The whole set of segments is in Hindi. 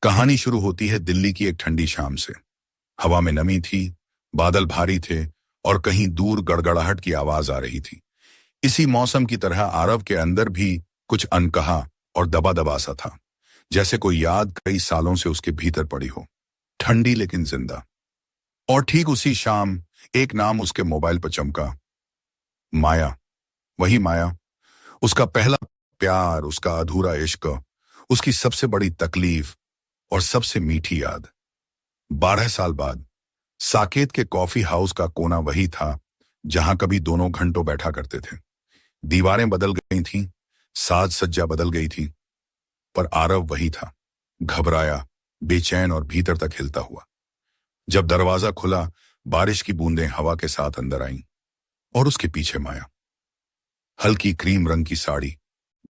कहानी शुरू होती है दिल्ली की एक ठंडी शाम से। हवा में नमी थी, बादल भारी थे और कहीं दूर गड़गड़ाहट की आवाज आ रही थी। इसी मौसम की तरह आरव के अंदर भी कुछ अनकहा और दबा दबा सा था, जैसे कोई याद कई सालों से उसके भीतर पड़ी हो, ठंडी लेकिन जिंदा। और ठीक उसी शाम एक नाम उसके मोबाइल पर चमका। माया। वही माया, उसका पहला प्यार, उसका अधूरा इश्क, उसकी सबसे बड़ी तकलीफ और सबसे मीठी याद। 12 साल बाद साकेत के कॉफी हाउस का कोना वही था जहां कभी दोनों घंटों बैठा करते थे। दीवारें बदल गई थीं, साज सज्जा बदल गई थी, पर आरव वही था, घबराया, बेचैन और भीतर तक हिलता हुआ। जब दरवाजा खुला, बारिश की बूंदें हवा के साथ अंदर आईं और उसके पीछे माया। हल्की क्रीम रंग की साड़ी,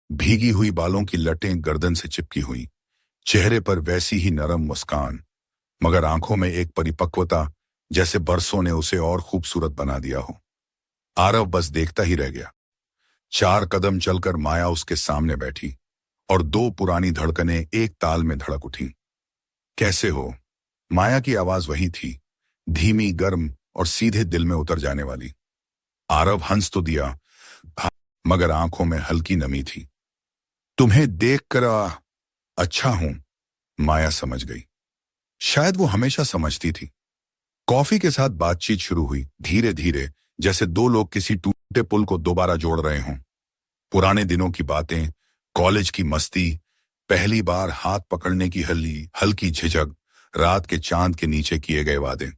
भीगी हुई बालों की लटें गर्दन से चिपकी हुई, चेहरे पर वैसी ही नरम मुस्कान, मगर आंखों में एक परिपक्वता, जैसे बरसों ने उसे और खूबसूरत बना दिया हो। आरव बस देखता ही रह गया। 4 कदम चलकर माया उसके सामने बैठी और 2 पुरानी धड़कनें एक ताल में धड़क उठी। कैसे हो? माया की आवाज वही थी, धीमी, गर्म और सीधे दिल में उतर जाने वाली। आरव हंस तो दिया, मगर आंखों में हल्की नमी थी। तुम्हें देखकर अच्छा हूं, माया समझ गई। शायद वो हमेशा समझती थी। कॉफी के साथ बातचीत शुरू हुई, धीरे धीरे, जैसे दो लोग किसी टूटे पुल को दोबारा जोड़ रहे हों। पुराने दिनों की बातें, कॉलेज की मस्ती, पहली बार हाथ पकड़ने की हल्की झिझक, रात के चांद के नीचे किए गए वादे।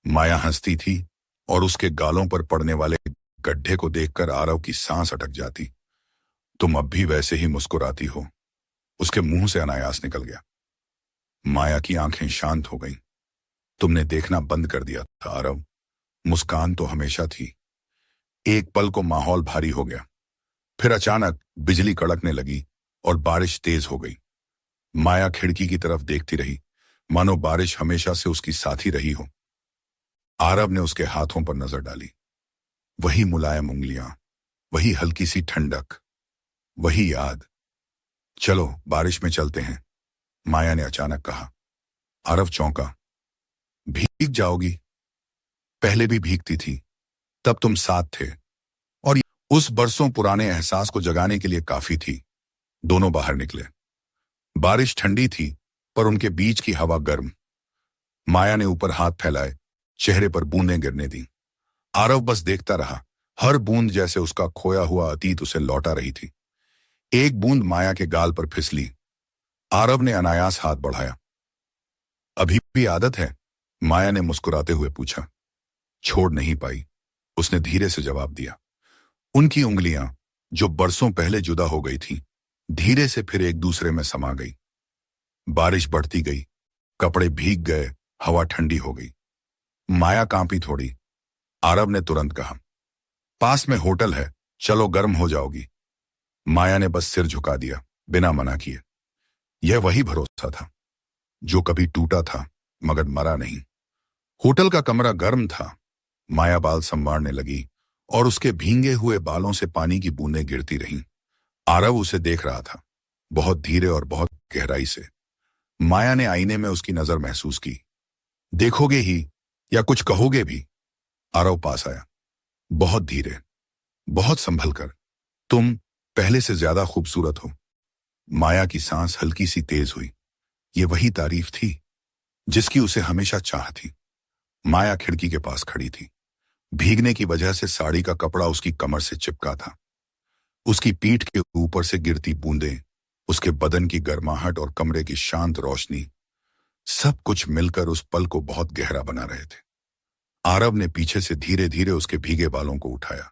माया हंसती थी और उसके गालों पर पड़ने वाले गड्ढे को देखकर आरव की सांस अटक जाती। तुम अब भी वैसे ही मुस्कुराती हो, उसके मुंह से अनायास निकल गया। माया की आंखें शांत हो गईं। तुमने देखना बंद कर दिया था आरव, मुस्कान तो हमेशा थी। एक पल को माहौल भारी हो गया, फिर अचानक बिजली कड़कने लगी और बारिश तेज हो गई। माया खिड़की की तरफ देखती रही, मानो बारिश हमेशा से उसकी साथी रही हो। आरव ने उसके हाथों पर नजर डाली। वही मुलायम उंगलियां, वही हल्की सी ठंडक, वही याद। चलो बारिश में चलते हैं, माया ने अचानक कहा। आरव चौंका। भीग जाओगी? पहले भी भीगती थी, तब तुम साथ थे, और उस बरसों पुराने एहसास को जगाने के लिए काफी थी। दोनों बाहर निकले। बारिश ठंडी थी, पर उनके बीच की हवा गर्म। माया ने ऊपर हाथ फैलाए, चेहरे पर बूंदें गिरने दी। आरव बस देखता रहा, हर बूंद जैसे उसका खोया हुआ अतीत उसे लौटा रही थी। एक बूंद माया के गाल पर फिसली। आरव ने अनायास हाथ बढ़ाया। अभी भी आदत है? माया ने मुस्कुराते हुए पूछा। छोड़ नहीं पाई, उसने धीरे से जवाब दिया। उनकी उंगलियां, जो बरसों पहले जुदा हो गई थीं, धीरे से फिर एक दूसरे में समा गई। बारिश बढ़ती गई, कपड़े भीग गए, हवा ठंडी हो गई। माया कांपी थोड़ी। आरव ने तुरंत कहा, पास में होटल है, चलो, गर्म हो जाओगी। माया ने बस सिर झुका दिया, बिना मना किए। यह वही भरोसा था जो कभी टूटा था मगर मरा नहीं। होटल का कमरा गर्म था। माया बाल संवारने लगी और उसके भींगे हुए बालों से पानी की बूंदें गिरती रहीं। आरव उसे देख रहा था, बहुत धीरे और बहुत गहराई से। माया ने आईने में उसकी नजर महसूस की। देखोगे ही या कुछ कहोगे भी? आरव पास आया, बहुत धीरे, बहुत संभल कर। तुम पहले से ज्यादा खूबसूरत हो। माया की सांस हल्की सी तेज हुई। ये वही तारीफ थी जिसकी उसे हमेशा चाह थी। माया खिड़की के पास खड़ी थी। भीगने की वजह से साड़ी का कपड़ा उसकी कमर से चिपका था। उसकी पीठ के ऊपर से गिरती बूंदें, उसके बदन की गर्माहट और कमरे की शांत रोशनी, सब कुछ मिलकर उस पल को बहुत गहरा बना रहे थे। आरव ने पीछे से धीरे धीरे उसके भीगे बालों को उठाया।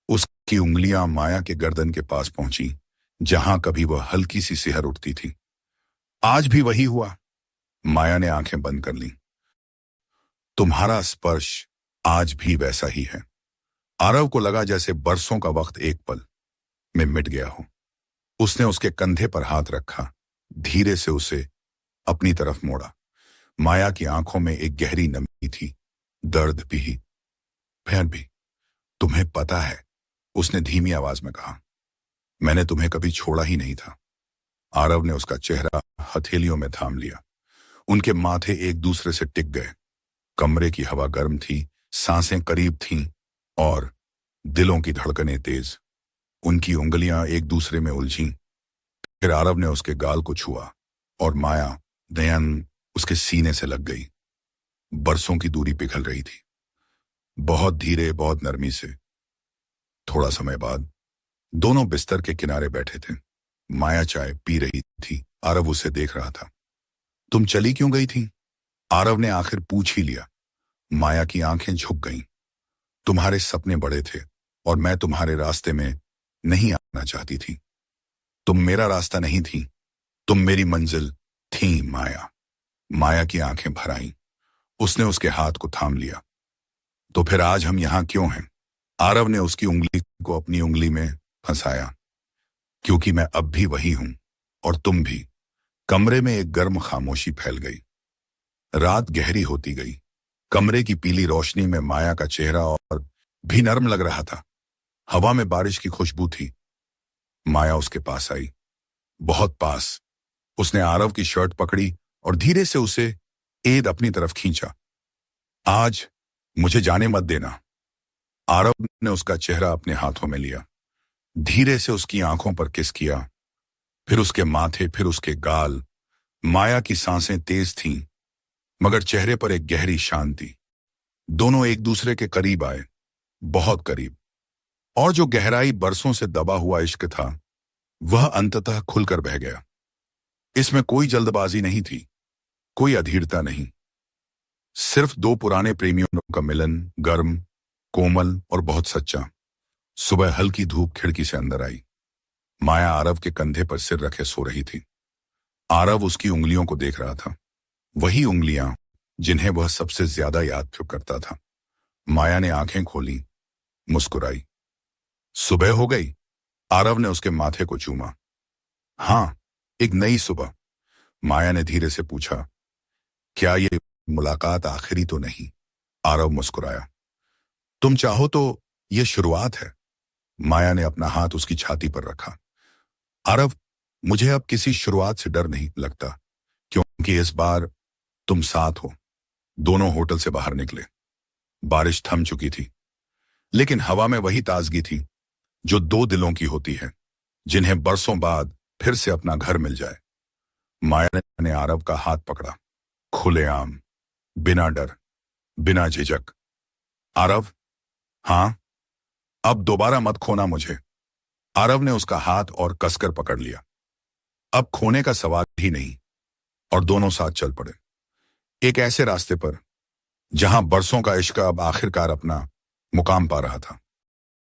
उसकी उंगलियां माया के गर्दन के पास पहुंची, जहां कभी वह हल्की सी सिहर उठती थी। आज भी वही हुआ। माया ने आंखें बंद कर लीं। तुम्हारा स्पर्श आज भी वैसा ही है। आरव को लगा जैसे बरसों का वक्त एक पल में मिट गया हो। उसने उसके कंधे पर हाथ रखा, धीरे से उसे अपनी तरफ मोड़ा। माया की आंखों में एक गहरी नमी थी, दर्द भी, फिर भी। तुम्हें पता है, उसने धीमी आवाज में कहा, मैंने तुम्हें कभी छोड़ा ही नहीं था। आरव ने उसका चेहरा हथेलियों में थाम लिया। उनके माथे एक दूसरे से टिक गए। कमरे की हवा गर्म थी, सांसें करीब थीं और दिलों की धड़कनें तेज। उनकी उंगलियां एक दूसरे में उलझीं। फिर आरव ने उसके गाल को छुआ और माया दयन उसके सीने से लग गई। बरसों की दूरी पिघल रही थी, बहुत धीरे, बहुत नरमी से। थोड़ा समय बाद दोनों बिस्तर के किनारे बैठे थे। माया चाय पी रही थी, आरव उसे देख रहा था। तुम चली क्यों गई थी? आरव ने आखिर पूछ ही लिया। माया की आंखें झुक गईं। तुम्हारे सपने बड़े थे और मैं तुम्हारे रास्ते में नहीं आना चाहती थी। तुम मेरा रास्ता नहीं थी, तुम मेरी मंजिल थी माया। माया की आंखें भर आईं। उसने उसके हाथ को थाम लिया। तो फिर आज हम यहां क्यों हैं? आरव ने उसकी उंगली को अपनी उंगली में फंसाया। क्योंकि मैं अब भी वही हूं और तुम भी। कमरे में एक गर्म खामोशी फैल गई। रात गहरी होती गई। कमरे की पीली रोशनी में माया का चेहरा और भी नर्म लग रहा था। हवा में बारिश की खुशबू थी। माया उसके पास आई, बहुत पास। उसने आरव की शर्ट पकड़ी और धीरे से उसे एद अपनी तरफ खींचा। आज मुझे जाने मत देना। आरव ने उसका चेहरा अपने हाथों में लिया, धीरे से उसकी आंखों पर किस किया, फिर उसके माथे, फिर उसके गाल। माया की सांसें तेज थीं, मगर चेहरे पर एक गहरी शांति। दोनों एक दूसरे के करीब आए, बहुत करीब। और जो गहराई बरसों से दबा हुआ इश्क था, वह अंततः खुलकर बह गया। इसमें कोई जल्दबाजी नहीं थी, कोई अधीरता नहीं। सिर्फ दो पुराने प्रेमियों का मिलन, गर्म, कोमल और बहुत सच्चा। सुबह हल्की धूप खिड़की से अंदर आई। माया आरव के कंधे पर सिर रखे सो रही थी। आरव उसकी उंगलियों को देख रहा था, वही उंगलियां जिन्हें वह सबसे ज्यादा याद करता था। माया ने आंखें खोली, मुस्कुराई। सुबह हो गई? आरव ने उसके माथे को चूमा। हां, एक नई सुबह। माया ने धीरे से पूछा, क्या ये मुलाकात आखिरी तो नहीं? आरव मुस्कुराया। तुम चाहो तो ये शुरुआत है। माया ने अपना हाथ उसकी छाती पर रखा। आरव, मुझे अब किसी शुरुआत से डर नहीं लगता, क्योंकि इस बार तुम साथ हो। दोनों होटल से बाहर निकले। बारिश थम चुकी थी, लेकिन हवा में वही ताजगी थी जो दो दिलों की होती है, जिन्हें बरसों बाद फिर से अपना घर मिल जाए। माया ने आरव का हाथ पकड़ा, खुलेआम, बिना डर, बिना झिझक। आरव, हां, अब दोबारा मत खोना मुझे। आरव ने उसका हाथ और कसकर पकड़ लिया। अब खोने का सवाल ही नहीं, और दोनों साथ चल पड़े, एक ऐसे रास्ते पर जहां बरसों का इश्क अब आखिरकार अपना मुकाम पा रहा था।